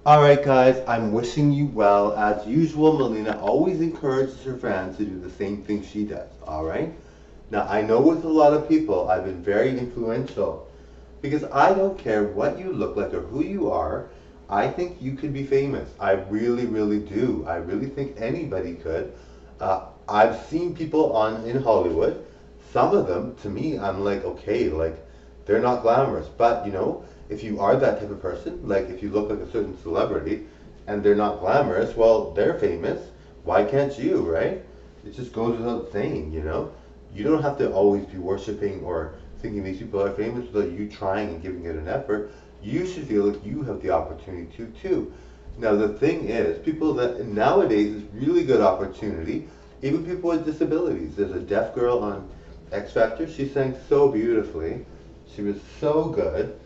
Alright guys, I'm wishing you well. As usual, Mileena always encourages her fans to do the same thing she does, alright? Now I know with a lot of people I've been very influential because I don't care what you look like or who you are. I think you could be famous. I really, really do. I really think anybody could. I've seen people in Hollywood. Some of them, to me, I'm like, okay, like they're not glamorous, but if you are that type of person, like if you look like a certain celebrity and they're not glamorous, well, they're famous. Why can't you, right? It just goes without saying. You don't have to always be worshiping or thinking these people are famous without you trying and giving it an effort. You should feel like you have the opportunity to too. Now the thing is, people that nowadays is really good opportunity, even people with disabilities. There's a deaf girl on X Factor. She sang so beautifully. She was so good.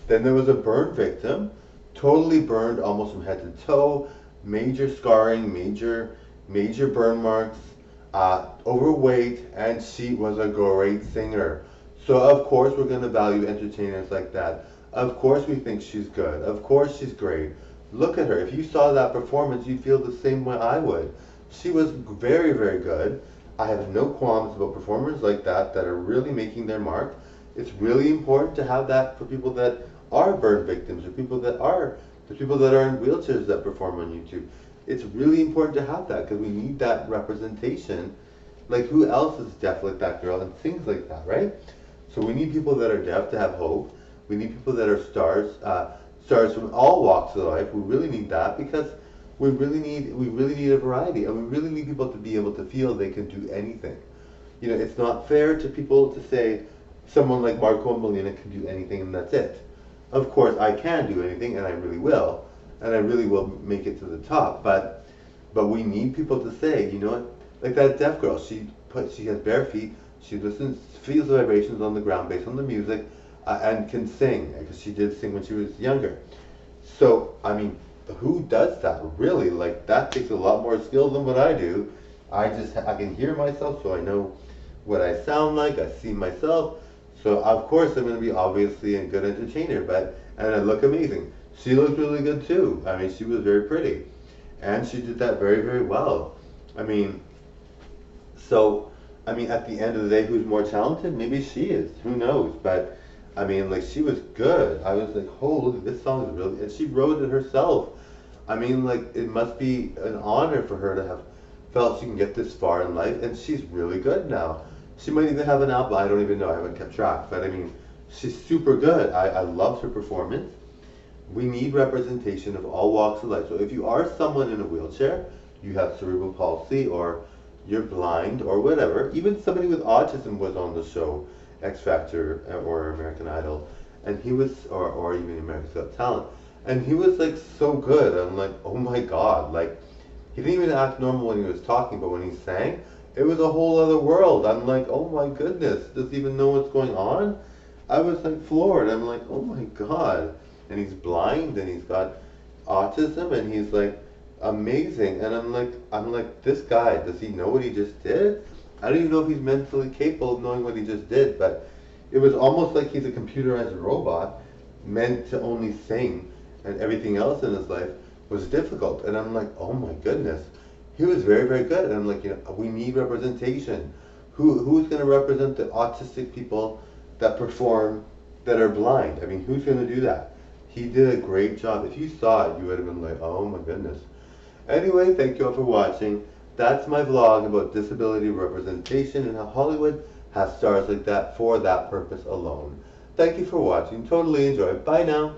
Then there was a burn victim, totally burned almost from head to toe, major scarring, major burn marks, overweight, and she was a great singer. So of course we're going to value entertainers like that. Of course we think she's good. Of course she's great. Look at her. If you saw that performance, you'd feel the same way I would. She was very, very good. I have no qualms about performers like that are really making their mark. It's really important to have that for people that are burn victims or the people that are in wheelchairs that perform on YouTube. It's really important to have that because we need that representation. Like who else is deaf like that girl and things like that, right? So we need people that are deaf to have hope. We need people that are stars from all walks of life. We really need that because we really need a variety, and we really need people to be able to feel they can do anything. It's not fair to people to say someone like Marco and Mileena can do anything and that's it. Of course, I can do anything, and I really will make it to the top. But we need people to say, you know what, like that deaf girl. She has bare feet. She listens, feels the vibrations on the ground based on the music, and can sing because she did sing when she was younger. So I mean, who does that really? Like that takes a lot more skill than what I do. I can hear myself, so I know what I sound like. I see myself. So of course I'm going to be obviously a good entertainer, and I look amazing. She looked really good too. I mean, she was very pretty, and she did that very, very well. I mean, so I mean, at the end of the day, who's more talented? Maybe she is. Who knows? But I mean, like she was good. I was like, oh, look, this song is really, and she wrote it herself. I mean, like it must be an honor for her to have felt she can get this far in life, and she's really good now. She might even have an album. I don't even know. I haven't kept track. But I mean, she's super good. I loved her performance. We need representation of all walks of life. So if you are someone in a wheelchair, you have cerebral palsy, or you're blind, or whatever. Even somebody with autism was on the show, X Factor or American Idol, and he was, or even America's Got Talent, and he was like so good. I'm like, oh my God, like he didn't even act normal when he was talking, but when he sang, it was a whole other world. I'm like, oh my goodness, does he even know what's going on? I was like floored. I'm like, oh my God. And he's blind and he's got autism and he's like amazing. And I'm like, this guy, does he know what he just did? I don't even know if he's mentally capable of knowing what he just did, but it was almost like he's a computerized robot meant to only sing, and everything else in his life was difficult. And I'm like, oh my goodness. He was very, very good. And I'm like, we need representation. Who's going to represent the autistic people that perform that are blind? I mean, who's going to do that? He did a great job. If you saw it, you would have been like, oh my goodness. Anyway, thank you all for watching. That's my vlog about disability representation and how Hollywood has stars like that for that purpose alone. Thank you for watching. Totally enjoy. Bye now.